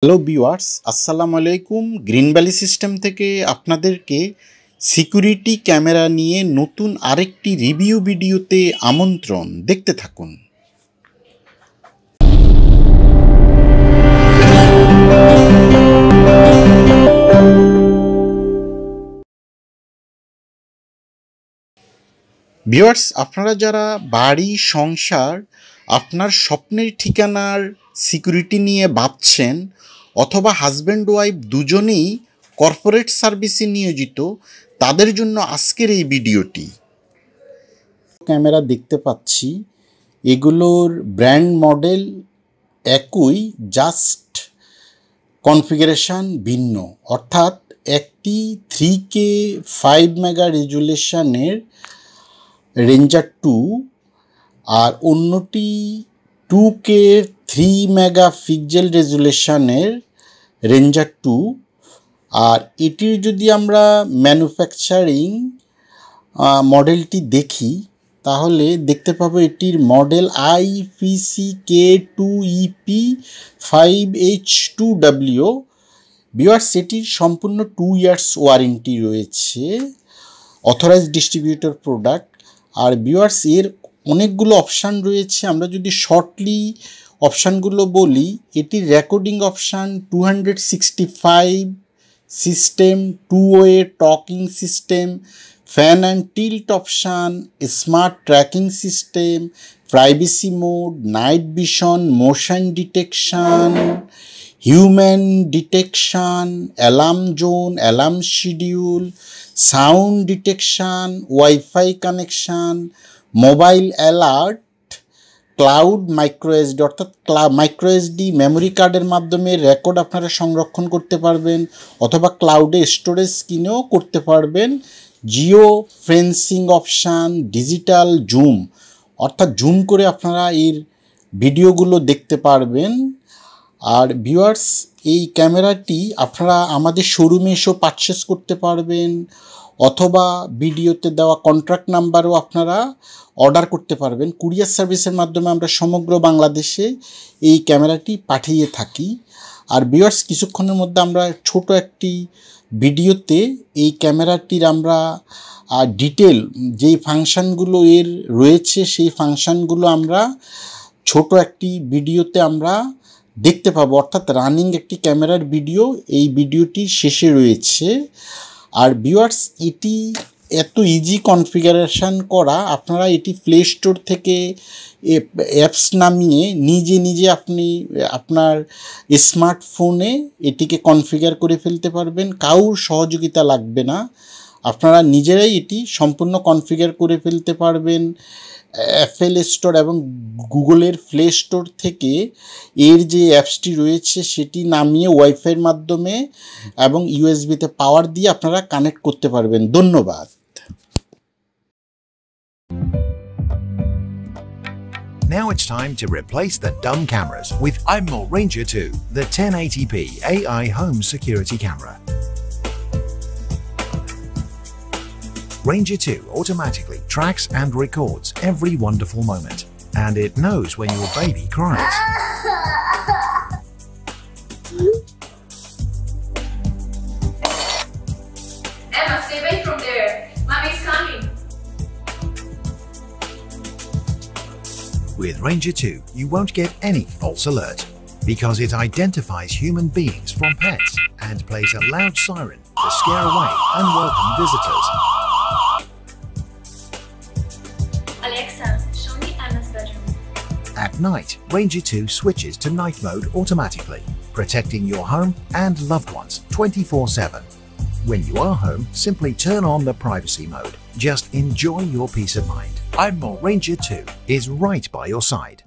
Hello viewers, আসসালামু আলাইকুম। Green valley system থেকে আপনাদেরকে সিকিউরিটি ক্যামেরা নিয়ে নতুন আরেকটি রিভিউ ভিডিওতে আমন্ত্রণ। দেখতে থাকুন। ভিউয়ার্স, আপনারা যারা বাড়ি সংসার আপনার স্বপ্নের ঠিকানার সিকিউরিটি নিয়ে ভাবছেন অথবা হাজব্যান্ড ওয়াইফ দুজনেই কর্পোরেট সার্ভিসে নিয়োজিত, তাদের জন্য আজকের এই ভিডিওটি। ক্যামেরা দেখতে পাচ্ছি, এগুলোর ব্র্যান্ড মডেল একই, জাস্ট কনফিগারেশন ভিন্ন। অর্থাৎ একটি 3K 5 মেগা রেজুলেশনের রেঞ্জার 2 আর অন্যটি 2K 3 মেগা পিক্সেল রেজুলেশনের রেঞ্জার 2। আর এটির যদি আমরা ম্যানুফ্যাকচারিং মডেলটি দেখি তাহলে দেখতে পাবো এটির মডেল IPCK2EP5H2W। ভিউয়ার্স, এটির সম্পূর্ণ 2 ইয়ার্স ওয়ারেন্টি রয়েছে, অথরাইজড ডিস্ট্রিবিউটর প্রোডাক্ট। আর ভিউয়ার্স, এর অনেকগুলো অপশান রয়েছে। আমরা যদি শর্টলি অপশানগুলো বলি, এটির রেকর্ডিং অপশান 265 সিস্টেম, 2-ওয়ে talking system, pan and tilt option, smart tracking system, privacy mode, night vision, motion detection, human detection, alarm zone, alarm schedule, sound detection, wifi connection, mobile alert, cloud micro SD অর্থাৎ micro SD memory কার্ডের মাধ্যমে record আপনারা সংরক্ষণ করতে পারবেন অথবা ক্লাউডে storage কিনেও করতে পারবেন। Jio fencing option, digital zoom অর্থাৎ জুম করে আপনারা এর ভিডিওগুলো দেখতে পারবেন। আর ভিউয়ার্স, এই ক্যামেরাটি আপনারা আমাদের শোরুমে এসেও পারচেস করতে পারবেন অথবা ভিডিওতে দেওয়া কন্ট্রাক্ট নাম্বারও আপনারা অর্ডার করতে পারবেন। কুরিয়ার সার্ভিসের মাধ্যমে আমরা সমগ্র বাংলাদেশে এই ক্যামেরাটি পাঠিয়ে থাকি। আর ভিউয়ার্স, কিছুক্ষণের মধ্যে আমরা ছোট একটি ভিডিওতে এই ক্যামেরাটির আমরা ডিটেল যেই ফাংশানগুলো এর রয়েছে সেই ফাংশানগুলো আমরা ছোট একটি ভিডিওতে আমরা দেখতে পাবো, অর্থাৎ রানিং একটি ক্যামেরার ভিডিও এই ভিডিওটির শেষে রয়েছে। আর ভিউয়ার্স, এটি এত ইজি কনফিগারেশন করা, আপনারা এটি প্লে স্টোর থেকে অ্যাপস নামিয়ে নিজে আপনি আপনার স্মার্টফোনে এটিকে কনফিগার করে ফেলতে পারবেন। কারোর সহযোগিতা লাগবে না, আপনারা নিজেরাই এটি সম্পূর্ণ কনফিগার করে ফেলতে পারবেন। অ্যাপেল স্টোর এবং গুগলের প্লে স্টোর থেকে এর যে অ্যাপসটি রয়েছে সেটি নামিয়ে ওয়াইফাইয়ের মাধ্যমে এবং ইউএসবিতে পাওয়ার দিয়ে আপনারা কানেক্ট করতে পারবেন। ধন্যবাদ। Now it's time to replace the dumb cameras with iMore Ranger 2, the 1080p AI home security camera. Ranger 2 automatically tracks and records every wonderful moment, and it knows when your baby cries. Emma, stay away from there. Mommy's coming. With Ranger 2, you won't get any false alert because it identifies human beings from pets and plays a loud siren to scare away unwelcome visitors. Alexa, show me Emma's bedroom. At night, Ranger 2 switches to night mode automatically, protecting your home and loved ones 24/7. When you are home, simply turn on the privacy mode. Just enjoy your peace of mind. iMore Ranger 2 is right by your side.